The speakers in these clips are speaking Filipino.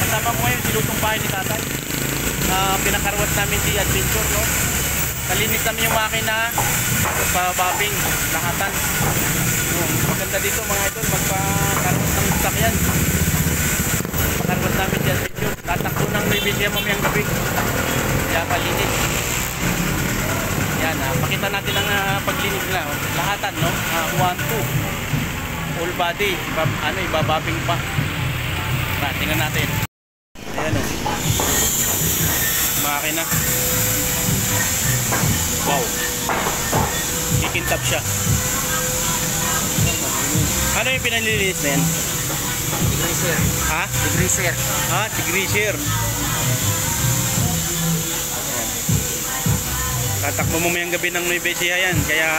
Kasama ko ngayon si lutong bahay ni tatay. Pinakarwas namin si Adventure, no? Kalinis namin yung makina, pababing, lahatan. Maganda dito mga idol, magpakarwas ng sakyan. Pakarwas namin si Adventure. Tatakbo ng Nuevesia mamayang gabi. Kaya kalinis. Yan, pakita natin ang paglinis nila. Lahatan, no? 1, 2. Full body. Ibababing pa. Tingnan natin. Ayan o. Makina. Wow. Kikintab siya. Ano yung pinalilinis na yan? Degreaser. Ha? Degreaser. Degreaser. Tatakbo mo mayang gabi ng Nuevesia yan. Kaya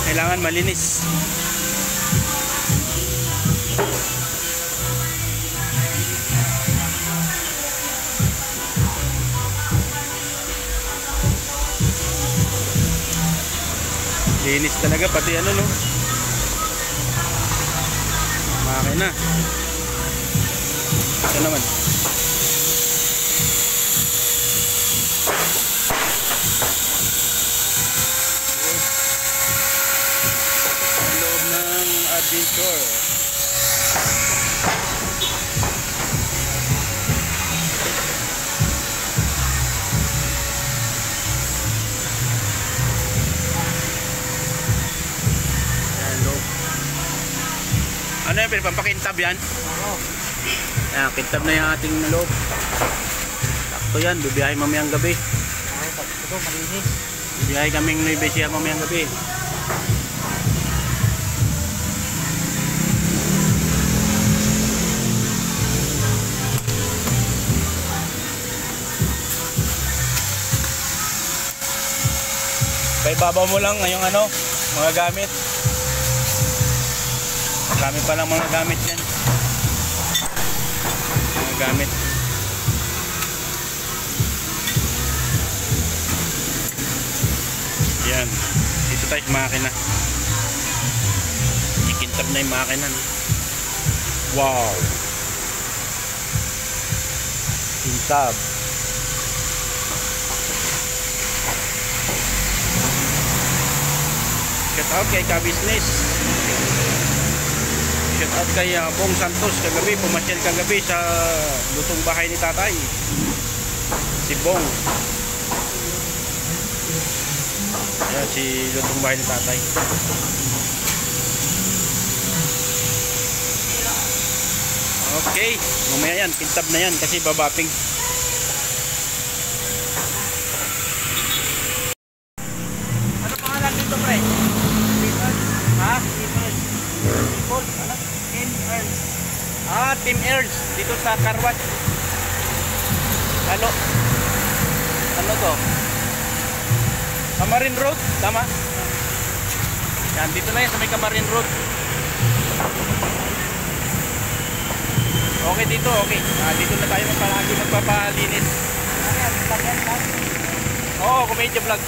kailangan malinis. Linis talaga pati ano, no? Makina. Ito naman. Ang loob ng Adventure. Ano yung pampakintab yan? Oo. Ayan, kintab na yung ating loob. Sakto yan, bibiyahe mamayang gabi. Ay, ito, malinis. Bibiyahe kaming Nuevesia mamayang gabi. Ibabaw mo lang yung ano, mga gamit. Marami pa lang mga gamit yan. Mga gamit. Yan. Dito tayo sa makina. Ikintab na yung makina. Wow. Kintab. Shout out kay Ka-Business. Shout out kay Bong Santos kagabi, pumasyal kagabi sa lutong bahay ni tatay. Si Bong. Ayan, si lutong bahay ni tatay. Okay, mamaya yan, kintab na yan kasi babaping. Ano pangalan dito, pre? Ha? Team Earth. Team Earth dito sa Karwat. Ano to? Camarin Road, tama? Yan, dito na yan sa may Camarin Road. Okay dito, okay. Dito na tayo palagi magpapalinis. Oo, Komedya Vlog.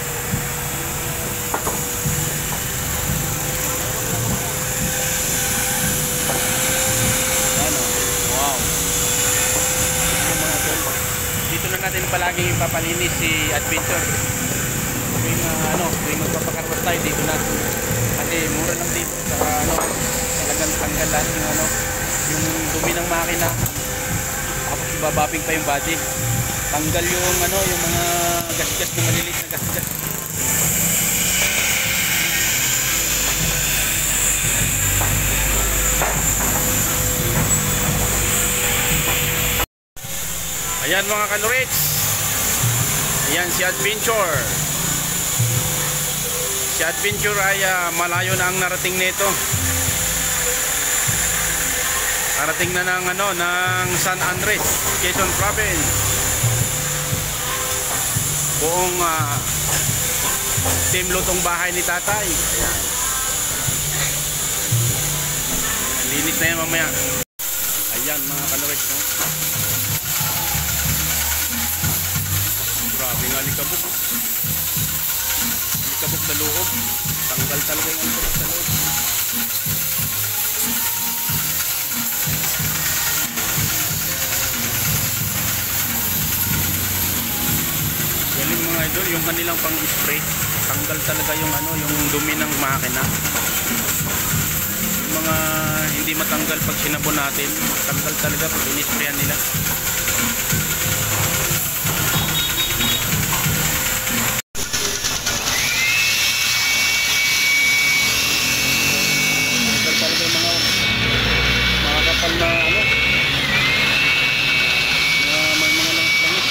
Natin palagi papalinis si Adventure. Tuwing magpapakarwas tayo dito na. Kasi mura lang dito sa talagang tanggal lahat yung dumi ng makina. Tapos ibababing pa yung body. Tanggal yung yung mga gasgas na maliliit na gasgas. Ayan mga kalorits. Ayan si Adventure. Si Adventure ay malayo na ang narating nito. Narating na ng ng San Andres, Quezon Province. Buong team lutong bahay ni tatay. Ayan. Linis na yan mamaya. Ayan mga kalorits, no? alikabok. Alikabok sa loob. Tanggal talaga yung alikabok sa loob. Galing mga idol, yung kanilang pang-spray. Tanggal talaga yung ano, yung dumi ng makina. Yung mga hindi matanggal pag sinabon natin, tanggal talaga pag in-sprayan nila. Tanggal talaga yung mga kapal na ano, na may mga langis-langis.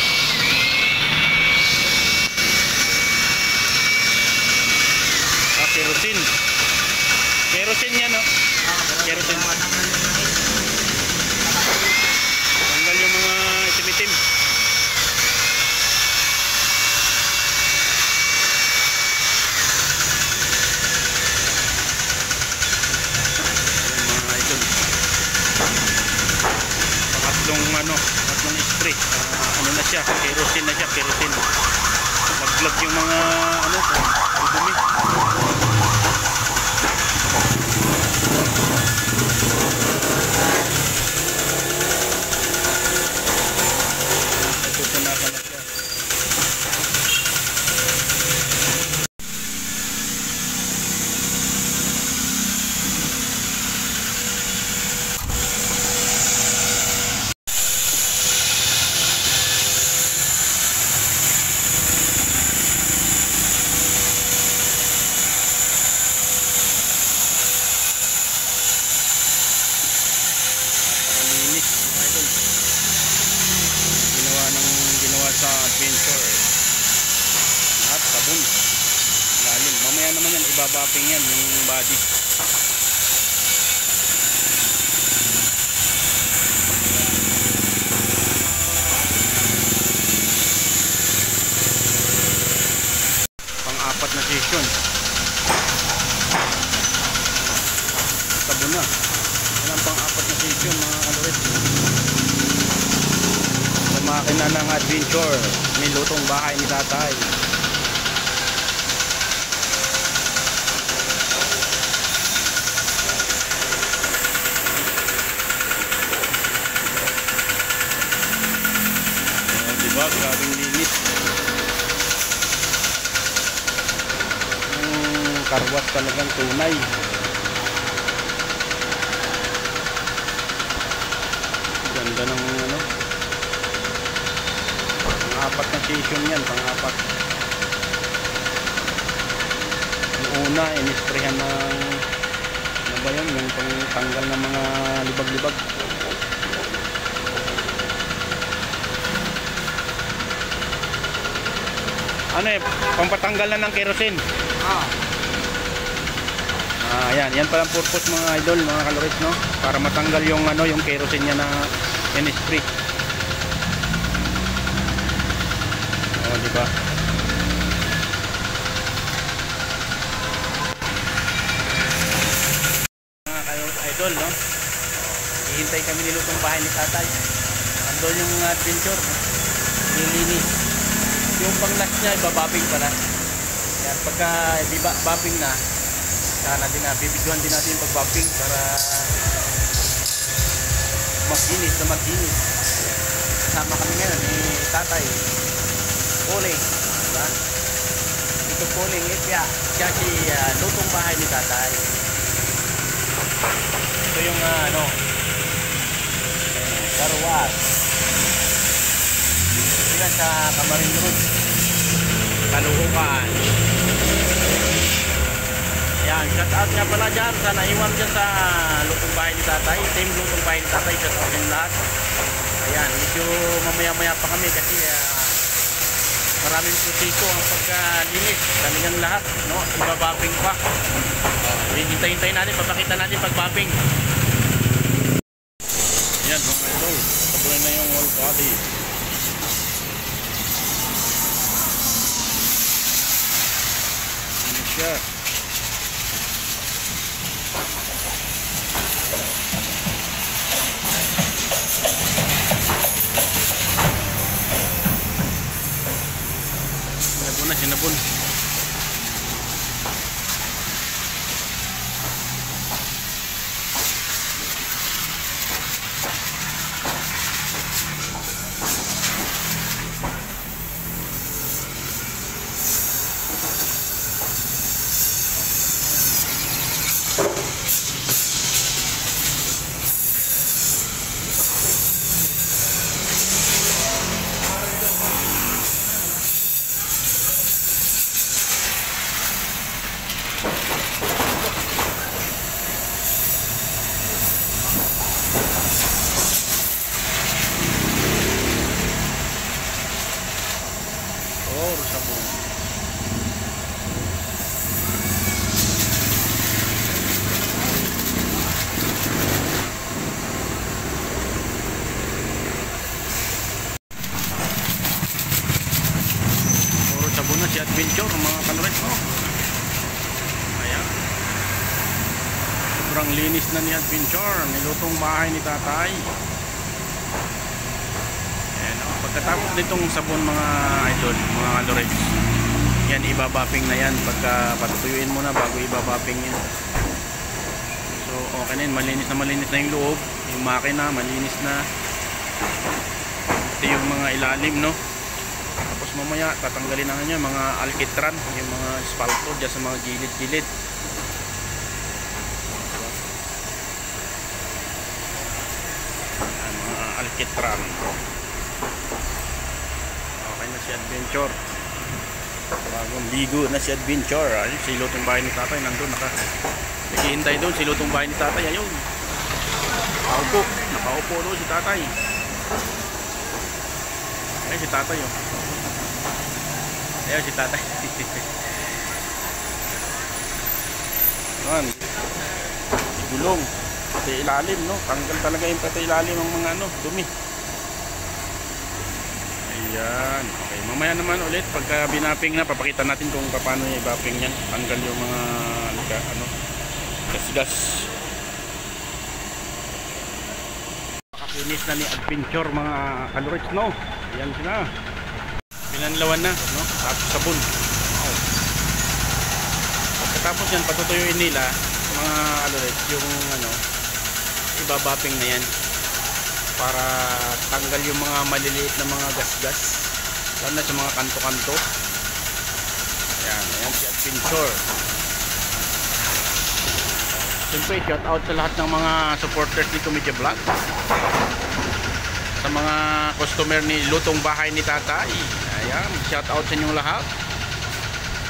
Kerosene. Kerosene yan, no? Kerosene. Tanggal yung mga itim-itim. Mga idol. Pangatlong spray. Ano na siya? Kerosene na siya, kerosene. Naglag yung mga dumi. Sa Adventure at sabon lalim. Mamaya naman yan, ibabapping yan yung body. Pang-apat na session, sabon na. Yan ang pang-apat na session mga kalorit. Makina ng Adventure, nilutong bahay ni tatay. Diba, grabing linis. Karwas talagang tunay. Ganda ng apat na session yan, pang-apat. Yung una, inisprehan ng ano ba yun, yung pangtanggal ng mga libag-libag. Ano pampatanggal na ng kerosene. Yan pala ang purpose mga idol, mga kalorit, no? Para matanggal yung yung kerosene niya na in-spray. Diba? Mga idol, no? Hihintay kami nilutong bahay ni tatay. Andun yung Adventure, nilinis. Yung pang-last niya, ibabapping pala. Yan, pagka bapping na, sana din na, bibidyohan din natin yung pag-bapping para mag-inis na mag-inis. Kasama kami ngayon ni tatay. Puling, diba? Ito puling, siya si lutong bahay ni tatay. Ito yung karwas. Ito yan sa Camarin Road, Caloocan. Yan, shout out nga pala dyan sa naiwan dyan sa lutong bahay ni tatay. Team lutong bahay ni tatay, shout out yung lahat. Ayan, medyo mamaya-maya pa kami kasi maraming proseso ang pagkalinis. Talagang lahat, no? Ibabapping pa. Hintay-hintay natin, papakita natin pag-bapping. Yan mga idol, sabunin na yung whole body. Ano siya? sinabon. Sabon. Puro sabon na si Adventure mga kalores mo. Ayan. Sobrang linis na ni Adventure. Nilutong bahay ni tatay. Pagkatapos nitong sabon mga idol, mga kalores, yan ibabapping na yan. Pagka patutuyuin mo na bago ibabapping yan. So okay na yun, malinis na yung loob. Yung makina malinis na. Ito yung mga ilalim, no. Tapos mamaya tatanggalin na nga mga alkitran, yung mga spalto dyan sa mga gilid-gilid. Yan, mga alkitran. Si Adventure, bagong ligo na si Adventure. Ayun, si lutong bahay ni tatay nandun, naghihintay doon si lutong bahay ni tatay. Ayun, nakaupo doon si tatay. Ayun si tatay, oh. Ayun si tatay. Ayan, gulong pati ilalim, no, tanggal talaga yung pati ilalim ng mga dumi. Ayan, okay. Mamaya naman ulit pagka binapping na, papakita natin kung paano i-bapping yan. Tanggal yung mga gas-gas. Makakinis na ni Adventure mga kalorits, no. Ayan sila. Pinanlawan na, no. Tapos sabon. Oh. Pagkatapos yan, patutuyuin nila mga kalorits yung ibabapping na yan. Para tanggal yung mga maliliit na mga gas-gas, lalo na sa mga kanto-kanto. Ayan si Adventure. Siyempre, shout out sa lahat ng mga supporters ni Kumedia Vlog, sa mga customer ni lutong bahay ni tatay. Ayan, shout out sa inyong lahat.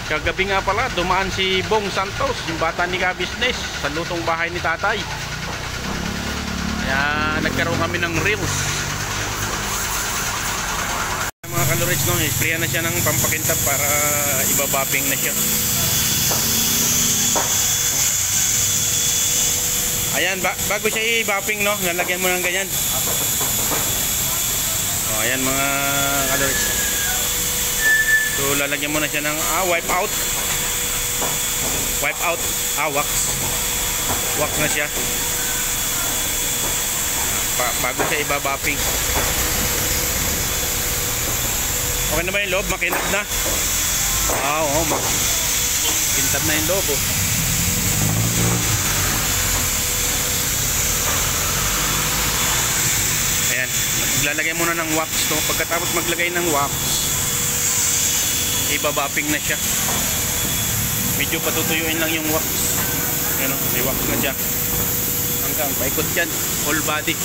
Kagabi nga pala, dumaan si Bong Santos, yung bata ni ka-business, sa lutong bahay ni tatay. Kaya nagkaroon kami ng reels. Mga kalorits, no, isprayan na siya ng pampakintab para ibabapping na siya. Ayan, bago siya i-bapping, no, lalagyan mo ng ganyan. O, ayan mga kalorits. So lalagyan mo na siya ng wipe out, wax na siya bago siya ibabapping. Okay na ba yung loob? Makintab na? Oo, makintab na yung loob, oh. Ayan, maglalagay muna ng wax, no? Pagkatapos maglagay ng wax, ibabapping na siya. Medyo patutuyuin lang yung wax. Ayan, may wax na siya. Hanggang paikot yan, whole body.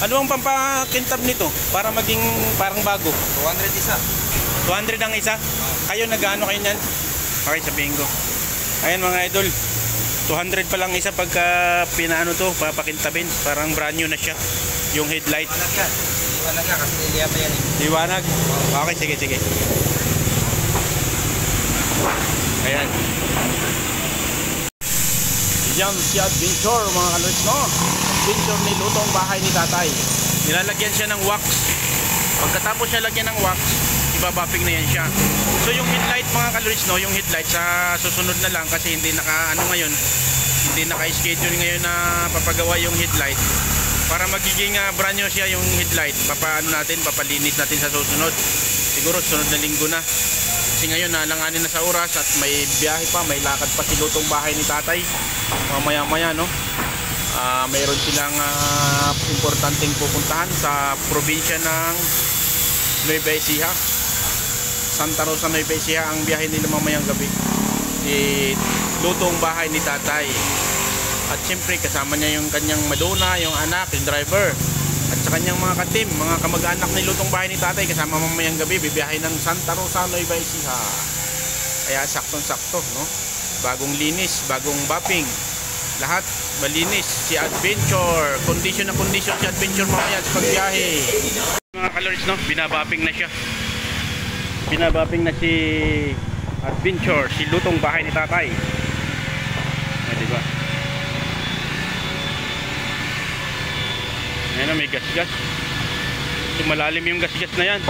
Ano ang pampakintab nito para maging parang bago? 200 isa. 200 ang isa? Kayo nag-ano kayo niyan? Okay, sabihin ko. Ayan mga idol, 200 pa lang isa pagka pinaano to, papakintabin. Parang brand new na siya, yung headlight. Liwanag yan kasi niliya pa yan, eh. Liwanag? Okay, sige. Ayan. Yan si Adventure mga kalorits, no? Adventure ni lutong bahay ni tatay. Nilalagyan siya ng wax. Pagkatapos siya lagyan ng wax, ibabapping na yan siya. So yung headlight mga kalorits, no? Yung headlight sa susunod na lang kasi hindi hindi naka-schedule ngayon na papagawa yung headlight. Para magiging brand new siya yung headlight, papalinis natin sa susunod. Siguro sunod na linggo na. kasi ngayon nalanganin na sa oras at may biyahe pa, may lakad pa si lutong bahay ni tatay mamaya maya, no. Mayroon silang importanteng pupuntahan sa probinsya ng Nueva Ecija, Santa Rosa, Nueva Ecija ang biyahe nila mamayang gabi. Lutong bahay ni tatay at siyempre kasama niya yung kanyang maduna, yung anak, yung driver at sa kanyang mga katim, mga kamag-anak ni lutong bahay ni tatay kasama mamayang gabi bibiyahe ng Santa Rosa, Nueva Ecija. Kaya saktong-sakto, no? Bagong linis, bagong bapping, lahat malinis. Si Adventure, condition na condition si Adventure mamaya sa pagbiyahe. Mga kalorits, no? Binabapping na siya. Binabapping na si Adventure, si lutong bahay ni tatay. Diba? Ayan na, may gas-gas. So, malalim yung gas-gas na yan.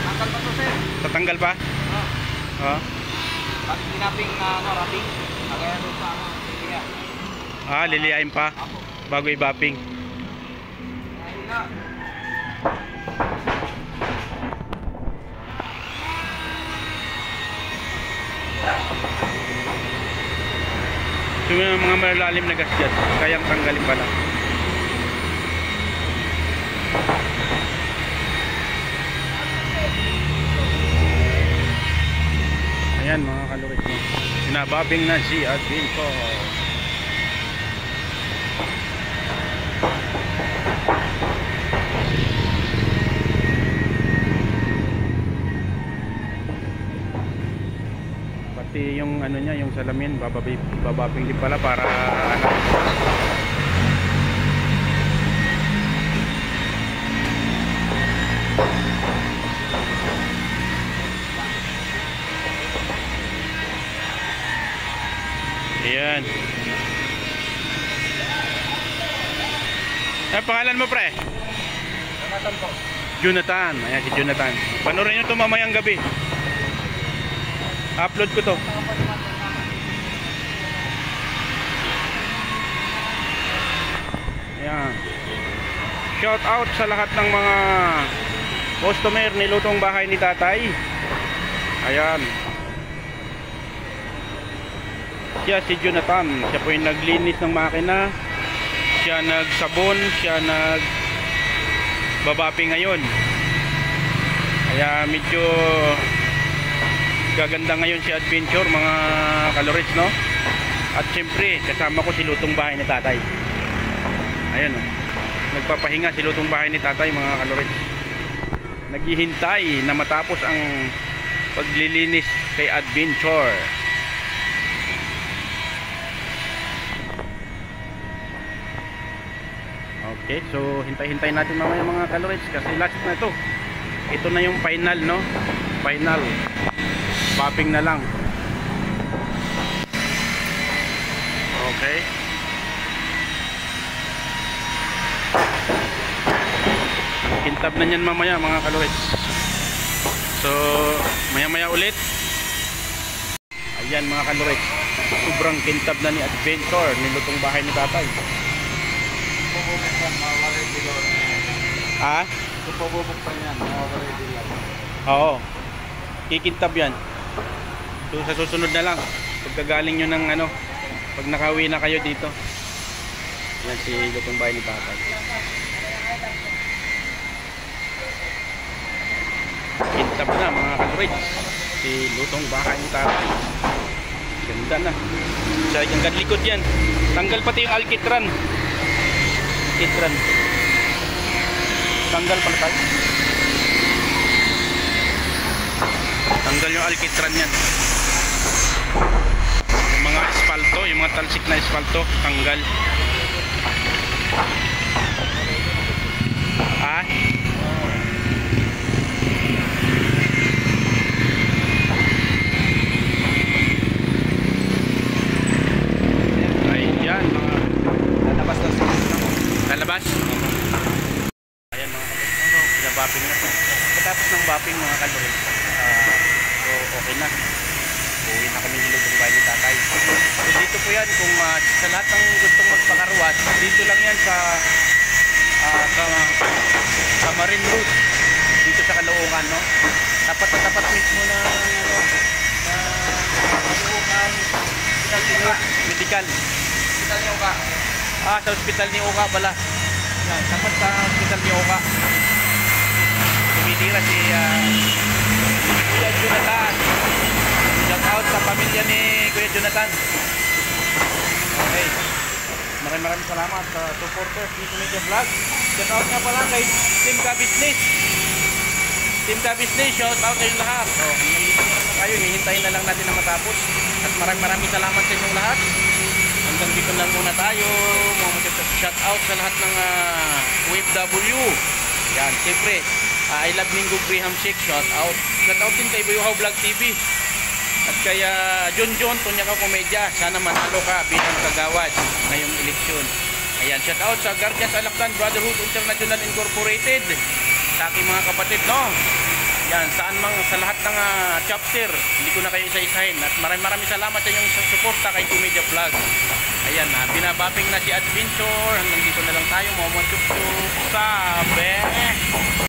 Tanggal pa to, sir. Tatanggal pa? Oo. Bakit ginaping wrapping? Kagaya doon sa lilia. Liliyain pa bago i-bapping. Ayun na. So, yung mga malalim na gas-gas kayang tanggalin pala. Ayan mga kalorits, no? Binabapping na si Adventure. Pati yung ano niya, yung salamin bababing din pala para ano. Ayan. Ano pangalan mo, pre? Jonathan po. Jonathan. Ayan si Jonathan. Panoorin nyo ito mamayang gabi. Upload ko to. Ayan. Shout out sa lahat ng mga customer ni lutong bahay ni tatay. Ayan. Siya si Jonathan. Siya po yung naglinis ng makina. Siya nagsabon. Siya nagbabapi ngayon. Kaya medyo gaganda ngayon si Adventure mga kalorits, no? At syempre kasama ko si lutong bahay ni tatay. Ayan, no? Nagpapahinga si lutong bahay ni tatay mga kalorits. Naghihintay na matapos ang paglilinis kay Adventure. Okay, so hintay-hintay natin mamaya mga kalorits kasi last na ito. Ito na yung final, no? Final. Popping na lang. Okay. Kintab na yan mamaya mga kalorits. So, maya-maya ulit. Ayan mga kalorits. Sobrang kintab na ni Adventure ni lutong bahay ni tatay. Ha? Pupubuktan yan. Oo. Kikintab yan. So, sa susunod na lang. Pagkagaling nyo ng ano, pag nakauwi na kayo dito. Yan si lutong bahay ni tatay. Kintab na mga kalorits. Si lutong bahay ni tatay. Ganda na. Sa hanggang likod yan. Tanggal pati yung alkitran. Alkitran. Tanggal pala tayo. Tanggal yung alkitran yan. Yung mga espalto, yung mga talsik na espalto, tanggal. Ah? Ayan mga Lalabas na sa lalabas. Ayan mga kalorits, pinabapping na. Pagkatapos ng bapping mga kalorits, so okay na. Uwi na kami ng lutong bahay ni tatay. So dito po yan, kung sa lahat ng gustong magpakarwas, dito lang yan sa Marine Road, dito sa Caloocan. Caloocan, no? Tapat na tapat mismo na ano, na Caloocan Medical. Kita niyo ka. Sa hospital ni Oka pala. Yan, tapat sa hospital ni Oka. Tumitira si Kuya Jonathan. Shout out sa pamilya ni Kuya Jonathan. Okay. Maraming salamat sa supporters ni Kuya Vlog. Shout out nga pala kay Team Ka Business. Team Ka Business, shout out sa inyong lahat. So, nandito na kayo, hihintayin na lang natin na matapos. At maraming salamat sa inyong lahat. Hanggang dito lang muna tayo. Shout out sa lahat ng OFW. Yan, siyempre, I love Mingo Graham Shake, shout out. Shout out din kay Boyuhaw Vlog TV. At kaya John Tonya ka komedya, sana manalo ka bilang kagawad ngayong eleksyon. Ayan, shout out sa Guardians Alakdan Brotherhood International Incorporated, sa aking mga kapatid, no? Yan, sa lahat ng chapter, hindi ko na kayo isa-isahin. At maraming salamat sa inyong suporta kay Kumedia Vlog. Ayan, binabaping na si Adventure. Hanggang dito na lang tayo, mga chuk-chuk. Sabi!